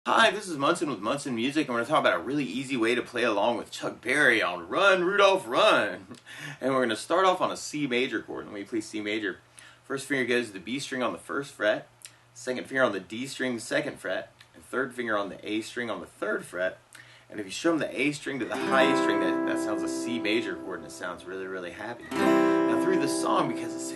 Hi, this is Munson with Munson Music, and we're going to talk about a really easy way to play along with Chuck Berry on Run, Rudolph, Run. And we're going to start off on a C major chord. When we play C major, first finger goes to the B string on the first fret, second finger on the D string, second fret, and third finger on the A string on the third fret. And if you strum the A string to the high A string, that sounds a C major chord, and it sounds really, really happy. Now through the song, because it's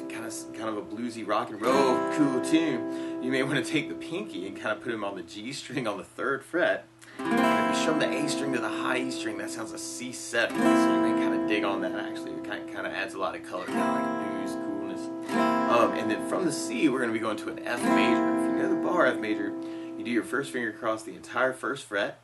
kind of a bluesy rock and roll cool tune, you may want to take the pinky and kind of put him on the G string on the third fret. And if you strum the A string to the high E string, that sounds a C7. So you may kind of dig on that. Actually, it kind of adds a lot of color, kind of like blues coolness. And then from the C, we're going to be going to an F major. If you know the bar F major, you do your first finger across the entire first fret.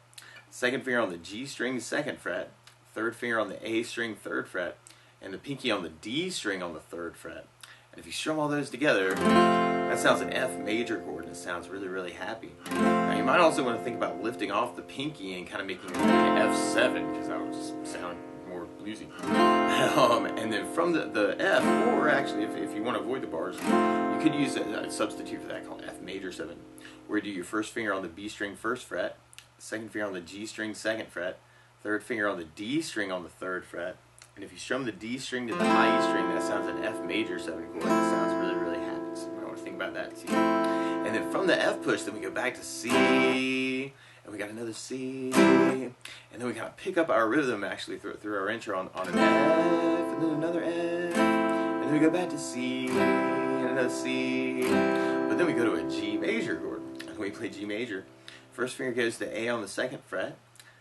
Second finger on the G string, second fret, third finger on the A string, third fret, and the pinky on the D string on the third fret. And if you strum all those together, that sounds an F major chord, and it sounds really, really happy. Now you might also want to think about lifting off the pinky and kind of making it like an F7, because that would just sound more bluesy. And then from the F, or actually if you want to avoid the bars, you could use a substitute for that called F major 7, where you do your first finger on the B string, first fret, second finger on the G string, second fret, third finger on the D string on the third fret, and if you strum the D string to the high E string, that sounds an F major 7 chord. That sounds really, really happy. So you might want to think about that too. And then from the F push, then we go back to C, and we got another C, and then we kind of pick up our rhythm actually through our intro on an F, and then another F, and then we go back to C, and another C, but then we go to a G major chord, and we play G major. First finger goes to A on the second fret,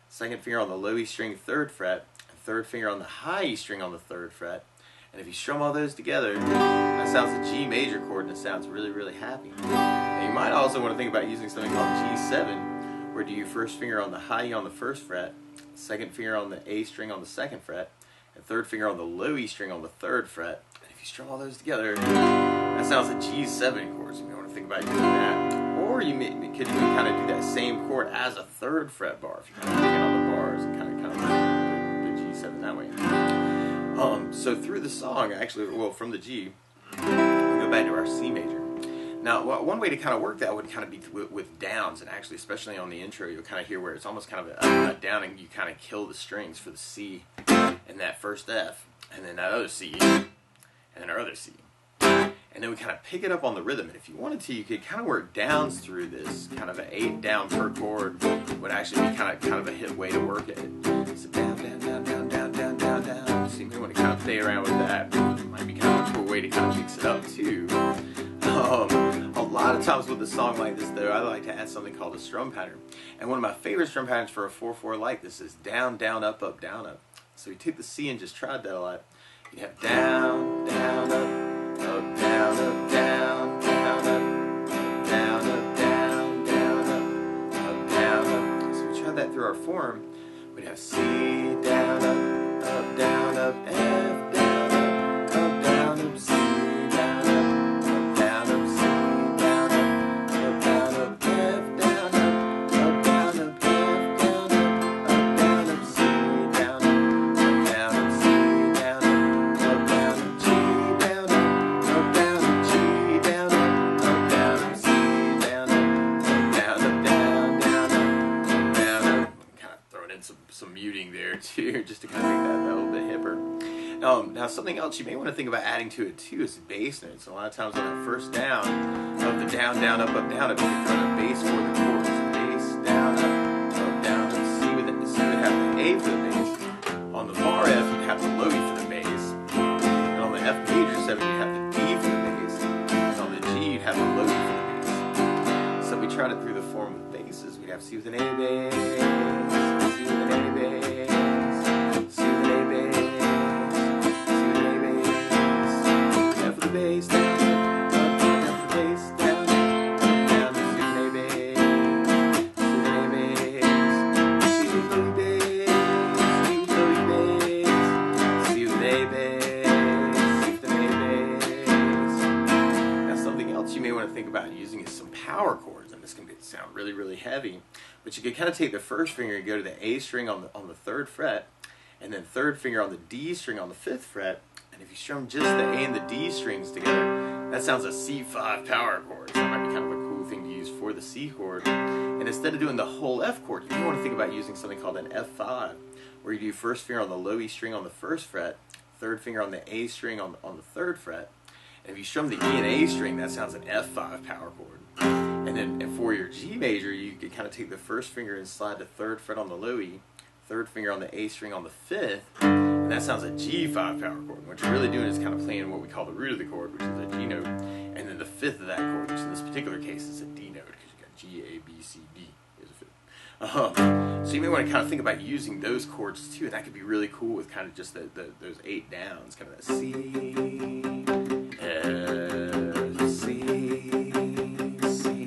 second finger on the low E string, third fret, and third finger on the high E string on the third fret. And if you strum all those together, that sounds a G major chord, and it sounds really, really happy. Now you might also want to think about using something called G7, where you do your first finger on the high E on the first fret, second finger on the A string on the second fret, and third finger on the low E string on the third fret. And if you strum all those together, that sounds a G7 chord, so you may want to think about doing that. Or you could even kind of do that same chord as a third fret bar if you're kind of picking on the bars and kind of the G7 that way. So through the song, actually, well, from the G, we go back to our C major. Now, one way to kind of work that would kind of be with downs, and actually, especially on the intro, you'll kind of hear where it's almost kind of a down, and you kind of kill the strings for the C and that first F, and then that other C, and then our other C. And then we kind of pick it up on the rhythm. And if you wanted to, you could kind of work downs through this. Kind of an 8 down per chord would actually be kind of a hit way to work it. So down, down, down, down, down, down, down, down. So you may want to kind of play around with that. It might be kind of a cool way to kind of mix it up too. A lot of times with a song like this, though, I like to add something called a strum pattern. And one of my favorite strum patterns for a 4/4 like this is down, down, up, up, down, up. So we took the C and just tried that a lot. You have down, down, up. Up, down, up, down, down, up, down, up, down, down, up, down, up. So we try that through our form. We'd have C, down, up, down, up, F, down, up, down, up, C, down, up, down, up, C, down, up, down, up, F, down, up, down, up, F, down, down, up, C, down, up, C, down, down, up, G, down, some muting there too, just to kind of make that a little bit hipper. Now something else you may want to think about adding to it too is bass notes. A lot of times on that first down, of the down, down, up, down, up, you can throw a bass for the chords. Bass, down, up, down, up. C would have the A for the bass. On the bar F, you'd have the low E for the bass. And on the F major 7, you'd have the D for the bass. And on the G, you'd have the low E for the bass. So we tried it through the form of basses. We'd have C with an A bass. C with an A bass, C with an A bass, C with an A bass, F with the bass, down, up, F with the bass, down, down, C with an A bass, C with an A bass, C with an A bass, C with an A bass, C with an A bass, C with an A bass. Now something else you may want to think about using is some power chords, and this can sound really, really heavy. But you could kind of take the first finger and go to the A string on the third fret, and then third finger on the D string on the fifth fret. And if you strum just the A and the D strings together, that sounds a C5 power chord. So that might be kind of a cool thing to use for the C chord. And instead of doing the whole F chord, you may want to think about using something called an F5, where you do first finger on the low E string on the first fret, third finger on the A string on the third fret. And if you strum the E and A string, that sounds an F5 power chord. And then for your G major, you can kind of take the first finger and slide the third fret on the low E, third finger on the A string on the fifth, and that sounds a G5 power chord. And what you're really doing is kind of playing what we call the root of the chord, which is a G note, and then the fifth of that chord, which in this particular case is a D note, because you've got G, A, B, C, D is a fifth. So you may want to kind of think about using those chords too, and that could be really cool with kind of just those 8 downs, kind of that C, F, C, C,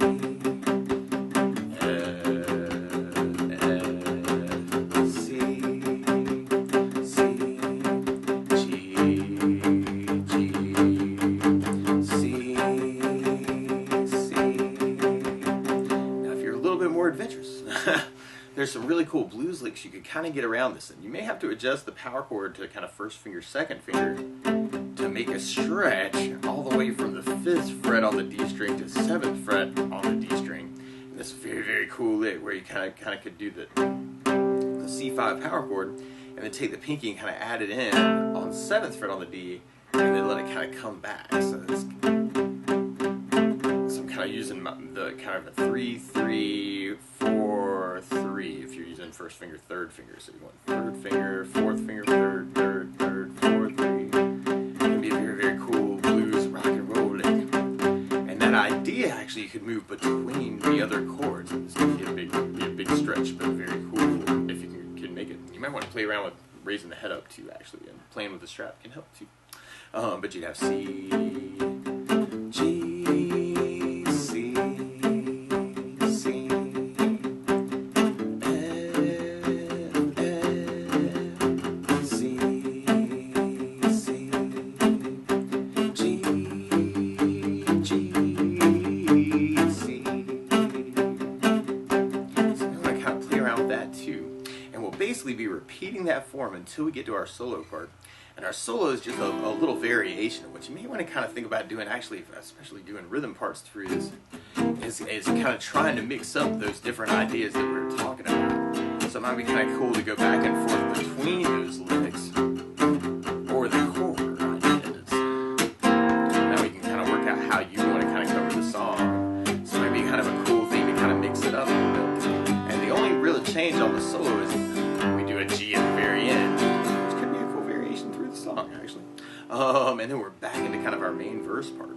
adventurous. There's some really cool blues licks you could kind of get around this, and you may have to adjust the power chord to kind of first finger, second finger to make a stretch all the way from the 5th fret on the D string to 7th fret on the D string. And this very, very cool lick where you kind of could do the C5 power chord and then take the pinky and kind of add it in on 7th fret on the D and then let it kind of come back. So I'm kind of using the kind of a 3, 3, 4, 3 if you're using first finger, third finger. So you want third finger, fourth finger, third, 4, 3. It can be a very, very cool blues rock and roll lick. And that idea actually you could move between the other chords. This can be a big stretch, but very cool if you can make it. You might want to play around with raising the head up too, actually, and playing with the strap can help too. But you'd have C, G, basically be repeating that form until we get to our solo part. And our solo is just a little variation of what you may want to kind of think about doing, actually, especially doing rhythm parts through this, is kind of trying to mix up those different ideas that we were talking about. So it might be kind of cool to go back and forth between those licks or the chord ideas. Now we can kind of work out how you want to kind of cover the song. So it might be kind of a cool thing to kind of mix it up a little bit. And the only real change on the solo is we do a G at the very end, which could be a cool variation through the song, actually. And then we're back into kind of our main verse part.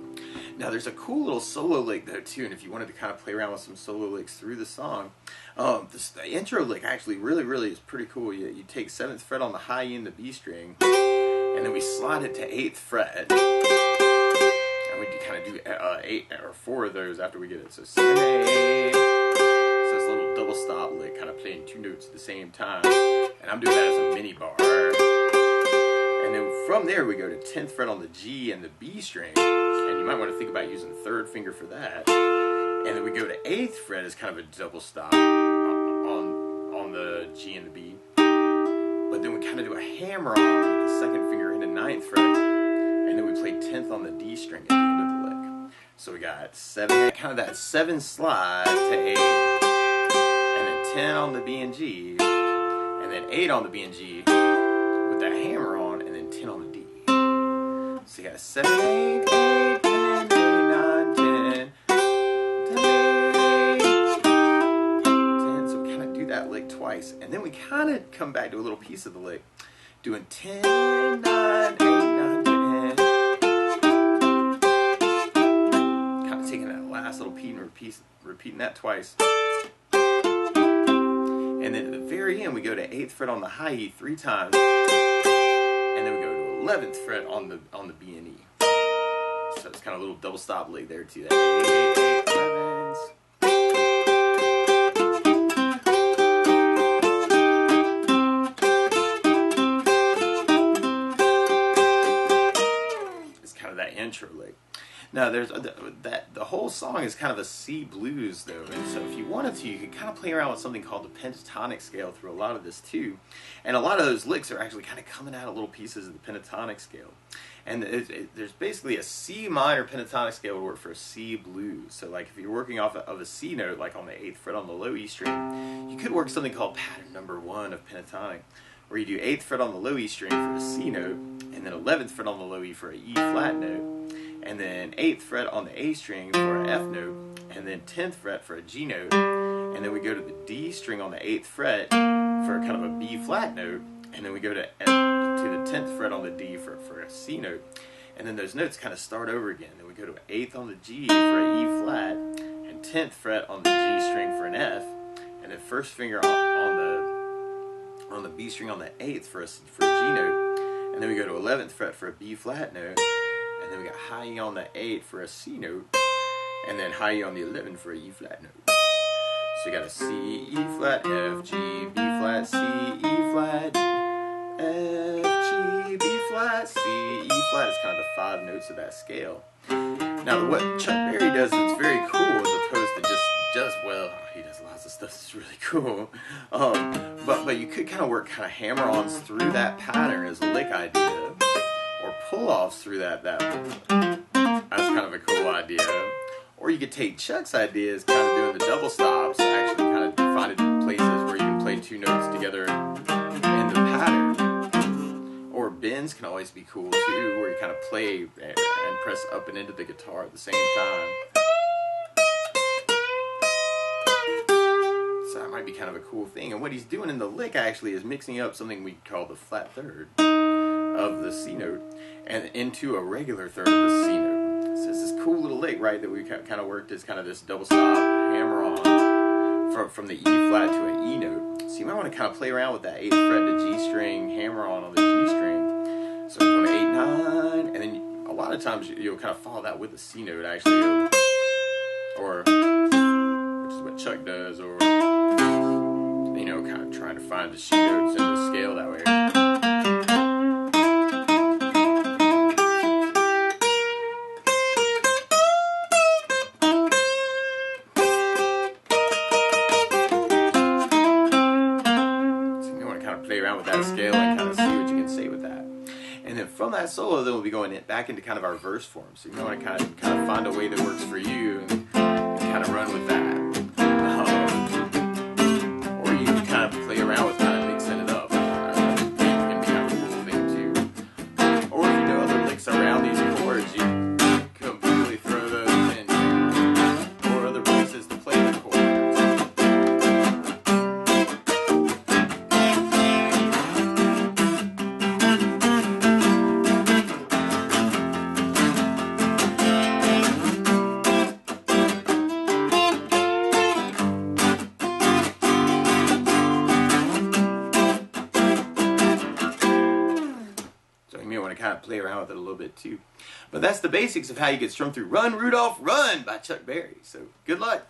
Now there's a cool little solo lick though too, and if you wanted to kind of play around with some solo licks through the song, the intro lick actually really is pretty cool. You take 7th fret on the high E and the B string, and then we slide it to 8th fret, and we kind of do 8 or 4 of those after we get it. So 7, 8. So it's a little double stop lick, kind of playing 2 notes at the same time, and I'm doing that as a mini bar. And then from there we go to 10th fret on the G and the B string, and you might want to think about using the 3rd finger for that. And then we go to 8th fret as kind of a double stop on the G and the B. But then we kind of do a hammer on with the 2nd finger into 9th fret, and then we play 10th on the D string at the end of the lick. So we got 7, kind of that 7 slide to 8, and then 10 on the B and G, and then 8 on the B and G with that hammer on, and then 10 on the D. So you got 7, 8, 8, 10, 8, 9, 10, 10, 10. So we kind of do that lick twice, and then we kind of come back to a little piece of the lick, doing 10, 9, 8, 9, 10. Kind of taking that last little beat and repeating that twice. And then at the very end, we go to 8th fret on the high E 3 times, and then we go to 11th fret on the B and E. So it's kind of a little double stop lick there too. That 8, 8, 11s. It's kind of that intro lick. Now, there's the whole song is kind of a C blues though, and so if you wanted to, you could kind of play around with something called the pentatonic scale through a lot of this too, and a lot of those licks are actually kind of coming out of little pieces of the pentatonic scale, and there's basically a C minor pentatonic scale would work for a C blues. So like if you're working off of a C note, like on the 8th fret on the low E string, you could work something called pattern number 1 of pentatonic, where you do 8th fret on the low E string for a C note, and then 11th fret on the low E for a E flat note, and then 8th fret on the A string for an F note, and then 10th fret for a G note, and then we go to the D string on the 8th fret for kind of a B flat note, and then we go to the 10th fret on the D for a C note, and then those notes kind of start over again. Then we go to 8th on the G for an E flat, and 10th fret on the G string for an F, and then first finger on the B string on the 8th for a G note, and then we go to 11th fret for a B flat note, and then we got high E on the 8th for a C note, and then high E on the 11th for a E flat note. So you got a C, E flat, F, G, B flat, C, E flat, F, G, B flat, C, E flat is kind of the 5 notes of that scale. Now what Chuck Berry does that's very cool as opposed to well, he does lots of stuff that's really cool, but you could kind of work kind of hammer-ons through that pattern as a lick idea, or pull-offs through that. That's kind of a cool idea. Or you could take Chuck's ideas, kind of doing the double stops, actually kind of finding places where you can play 2 notes together in the pattern. Or bends can always be cool too, where you kind of play and press up and into the guitar at the same time. So that might be kind of a cool thing. And what he's doing in the lick actually is mixing up something we call the flat third of the C note and into a regular third of the C note. So it's this cool little lick, right, that we kind of worked as kind of this double stop hammer on from the E flat to an E note. So you might want to kind of play around with that 8th fret to G string hammer on the G string. So we're going 8, 9, and then a lot of times you'll kind of follow that with a C note actually, or which is what Chuck does, or you know, kind of trying to find the C notes in the scale that way. Play around with that scale and kind of see what you can say with that. And then from that solo, then we'll be going back into kind of our verse form. So you want to kind of find a way that works for you and kind of run with that. Or you can kind of play around with kind of mixing it up. It can be kind of a cool thing too. Or if you know other licks around these chords, you completely throw those in. Or other places to play the chords. Kind of play around with it a little bit too. But that's the basics of how you get strummed through Run, Rudolph, Run by Chuck Berry. So good luck.